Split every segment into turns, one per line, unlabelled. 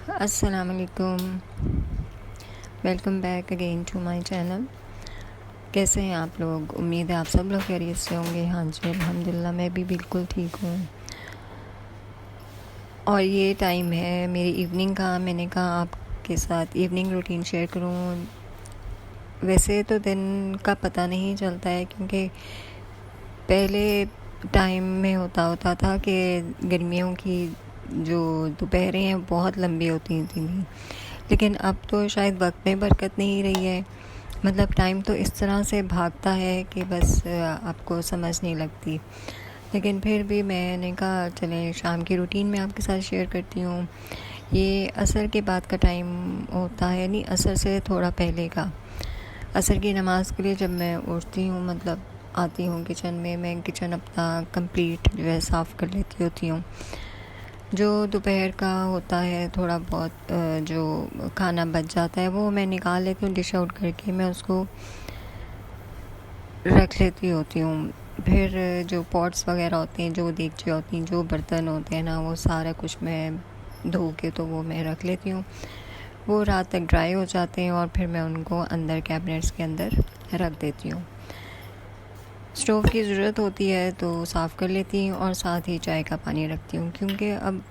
अस्सलाम वालेकुम। Welcome back again to my channel. कैसे हैं आप लोग? उम्मीद है आप सब लोग खैरियत से होंगे। हाँ जी, अल्हम्दुलिल्लाह मैं भी बिल्कुल ठीक हूँ। और ये टाइम है मेरी इवनिंग का। मैंने कहा आपके साथ इवनिंग रूटीन शेयर करूँ। वैसे तो दिन का पता नहीं चलता है, क्योंकि पहले टाइम में होता था कि गर्मियों की जो दोपहरें हैं बहुत लंबी होती थी, लेकिन अब तो शायद वक्त में बरकत नहीं रही है। मतलब टाइम तो इस तरह से भागता है कि बस आपको समझ नहीं लगती। लेकिन फिर भी मैंने कहा चलें शाम की रूटीन में आपके साथ शेयर करती हूँ। ये असर के बाद का टाइम होता है, नहीं असर से थोड़ा पहले का। असर की नमाज़ के लिए जब मैं उठती हूँ, मतलब आती हूँ किचन में, मैं किचन अपना कंप्लीट जो है साफ़ कर लेती होती हूँ। जो दोपहर का होता है थोड़ा बहुत जो खाना बच जाता है वो मैं निकाल लेती हूँ, डिश आउट करके मैं उसको रख लेती होती हूँ। फिर जो पॉट्स वगैरह होते हैं, जो देगचें होती हैं, जो बर्तन होते हैं ना, वो सारा कुछ मैं धो के तो वो मैं रख लेती हूँ। वो रात तक ड्राई हो जाते हैं और फिर मैं उनको अंदर कैबिनेट्स के अंदर रख देती हूँ। स्टोव की ज़रूरत होती है तो साफ़ कर लेती हूँ, और साथ ही चाय का पानी रखती हूँ, क्योंकि अब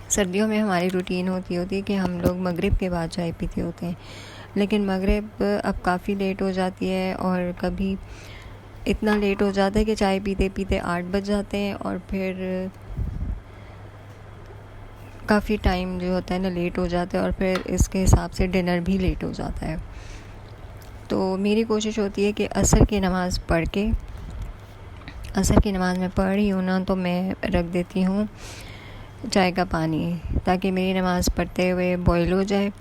सर्दियों में हमारी रूटीन होती है कि हम लोग मगरिब के बाद चाय पीते होते हैं। लेकिन मगरिब अब काफ़ी लेट हो जाती है, और कभी इतना लेट हो जाता है कि चाय पीते पीते 8 बज जाते हैं, और फिर काफ़ी टाइम जो होता है ना लेट हो जाता है, और फिर इसके हिसाब से डिनर भी लेट हो जाता है। तो मेरी कोशिश होती है कि असर की नमाज़ पढ़ के, असर की नमाज़ में पढ़ रही हूँ ना, तो मैं रख देती हूँ चाय का पानी, ताकि मेरी नमाज़ पढ़ते हुए बॉईल हो जाए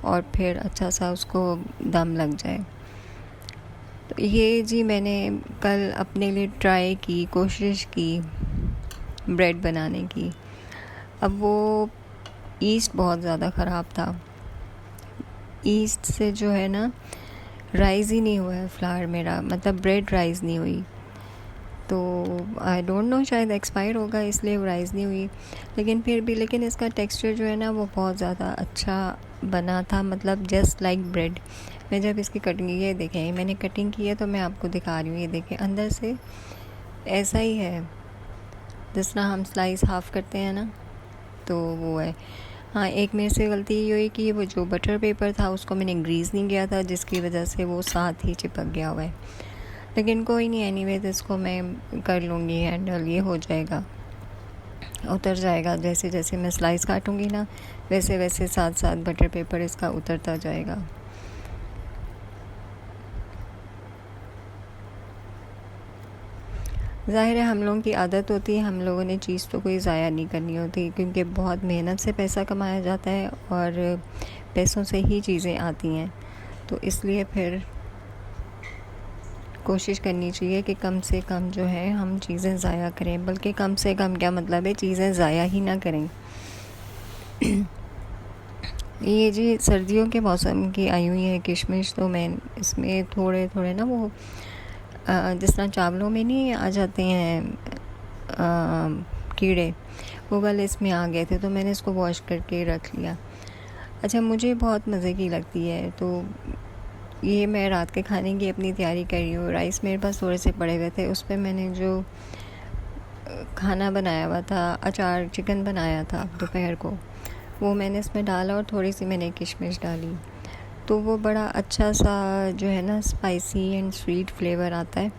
और फिर अच्छा सा उसको दम लग जाए। तो ये जी मैंने कल अपने लिए ट्राई की, कोशिश की ब्रेड बनाने की। अब वो ईस्ट बहुत ज़्यादा ख़राब था। ईस्ट से जो है ना राइज़ ही नहीं हुआ है फ्लावर मेरा, मतलब ब्रेड राइज़ नहीं हुई। तो आई डोंट नो, शायद एक्सपायर होगा इसलिए वो राइज़ नहीं हुई। लेकिन फिर भी इसका टेक्सचर जो है ना वो बहुत ज़्यादा अच्छा बना था, मतलब जस्ट लाइक ब्रेड। मैं जब इसकी कटिंग, ये देखें मैंने कटिंग की है तो मैं आपको दिखा रही हूँ, ये देखें अंदर से ऐसा ही है जिस तरह हम स्लाइस हाफ़ करते हैं ना, तो वो है। हाँ, एक मेरे से गलती ये हुई कि वो जो बटर पेपर था उसको मैंने ग्रीस नहीं किया था, जिसकी वजह से वो साथ ही चिपक गया हुआ है। लेकिन कोई नहीं, एनीवेज इसको मैं कर लूँगी हैंडल, ये हो जाएगा, उतर जाएगा। जैसे जैसे मैं स्लाइस काटूँगी ना, वैसे वैसे साथ साथ बटर पेपर इसका उतरता जाएगा। ज़ाहिर है हम लोगों की आदत होती है, हम लोगों ने चीज़ तो कोई ज़ाया नहीं करनी होती, क्योंकि बहुत मेहनत से पैसा कमाया जाता है और पैसों से ही चीज़ें आती हैं। तो इसलिए फिर कोशिश करनी चाहिए कि कम से कम जो है हम चीज़ें ज़ाया करें, बल्कि कम से कम क्या मतलब है, चीज़ें ज़ाया ही ना करें। ये जी सर्दियों के मौसम की आई हुई है किशमिश, तो मैं इसमें थोड़े थोड़े ना वो जिस तरह चावलों में नहीं आ जाते हैं कीड़े, वो वाले इसमें आ गए थे, तो मैंने इसको वॉश करके रख लिया। अच्छा, मुझे बहुत मज़े की लगती है, तो ये मैं रात के खाने की अपनी तैयारी कर रही हूँ। राइस मेरे पास थोड़े से पड़े हुए थे, उस पर मैंने जो खाना बनाया हुआ था, अचार चिकन बनाया था दोपहर को, वो मैंने इसमें डाला और थोड़ी सी मैंने किशमिश डाली, तो वो बड़ा अच्छा सा जो है ना स्पाइसी एंड स्वीट फ्लेवर आता है।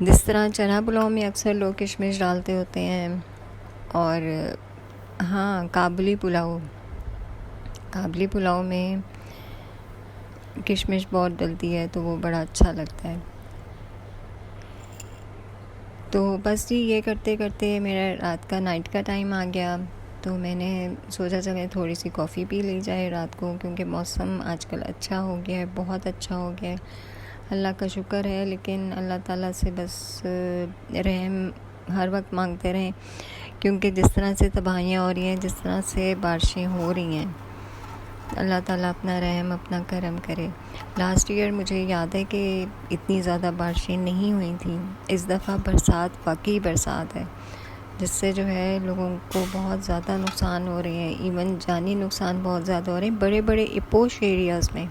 जिस तरह चना पुलाव में अक्सर लोग किशमिश डालते होते हैं, और हाँ काबुली पुलाव में किशमिश बहुत डलती है, तो वो बड़ा अच्छा लगता है। तो बस जी ये करते करते मेरा रात का नाइट का टाइम आ गया, तो मैंने सोचा चले थोड़ी सी कॉफ़ी पी ली जाए रात को, क्योंकि मौसम आजकल अच्छा हो गया है, बहुत अच्छा हो गया है, अल्लाह का शुक्र है। लेकिन अल्लाह ताला से बस रहम हर वक्त मांगते रहें, क्योंकि जिस तरह से तबाहियाँ हो रही हैं, जिस तरह से बारिशें हो रही हैं, अल्लाह ताला अपना रहम अपना करम करे। लास्ट ईयर मुझे याद है कि इतनी ज़्यादा बारिशें नहीं हुई थी। इस दफ़ा बरसात वाकई बरसात है, जिससे जो है लोगों को बहुत ज़्यादा नुकसान हो रहे हैं, इवन जानी नुकसान बहुत ज़्यादा हो रहे हैं बड़े बड़े पोश एरियाज़ में।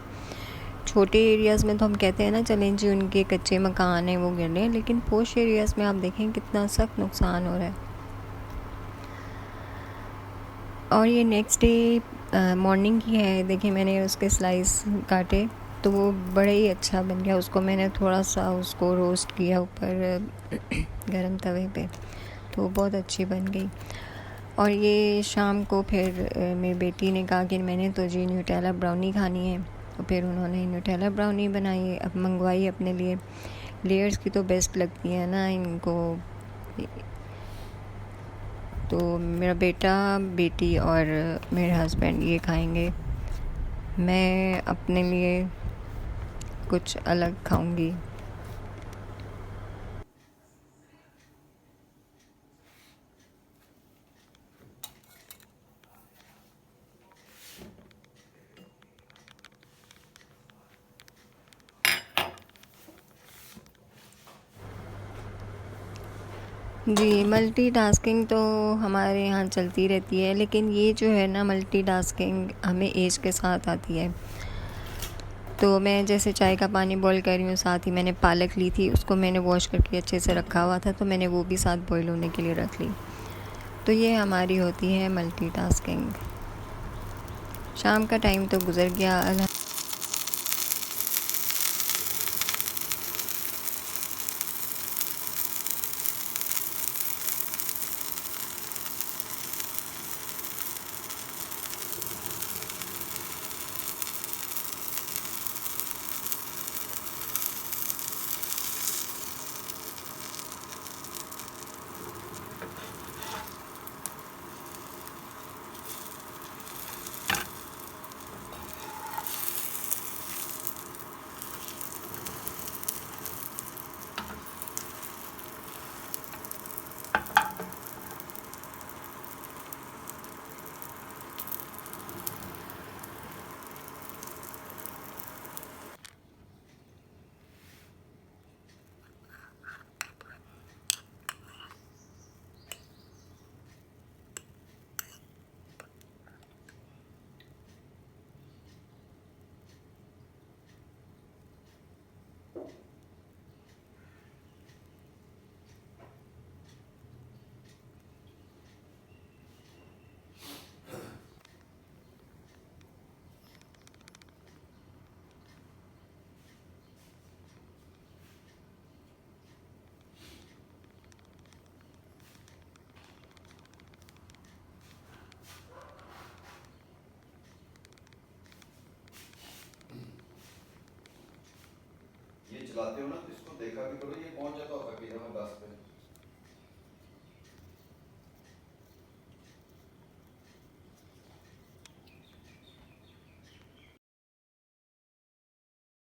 छोटे एरियाज़ में तो हम कहते हैं ना चलें जी उनके कच्चे मकान हैं वो गिर रहे हैं, लेकिन पोश एरियाज़ में आप देखें कितना सख्त नुकसान हो रहा है। और ये नेक्स्ट डे मॉर्निंग की है। देखिए मैंने उसके स्लाइस काटे तो वो बड़ा ही अच्छा बन गया। उसको मैंने थोड़ा सा उसको रोस्ट किया ऊपर गरम तवे पे, तो बहुत अच्छी बन गई। और ये शाम को फिर मेरी बेटी ने कहा कि मैंने तो जी न्यूटेला ब्राउनी खानी है, तो फिर उन्होंने न्यूटेला ब्राउनी बनाई, अब मंगवाई अपने लिए। लेयर्स की तो बेस्ट लगती है ना इनको। तो मेरा बेटा, बेटी और मेरे हस्बैंड ये खाएंगे। मैं अपने लिए कुछ अलग खाऊंगी। जी, मल्टीटास्किंग तो हमारे यहाँ चलती रहती है, लेकिन ये जो है ना मल्टीटास्किंग हमें एज के साथ आती है। तो मैं जैसे चाय का पानी बॉईल कर रही हूँ, साथ ही मैंने पालक ली थी, उसको मैंने वॉश करके अच्छे से रखा हुआ था, तो मैंने वो भी साथ बॉईल होने के लिए रख ली। तो ये हमारी होती है मल्टीटास्किंग। शाम का टाइम तो गुज़र गया।
ये चलाते हो ना तो इसको देखा भी करो, ये पहुंच जाता होगा कई दफा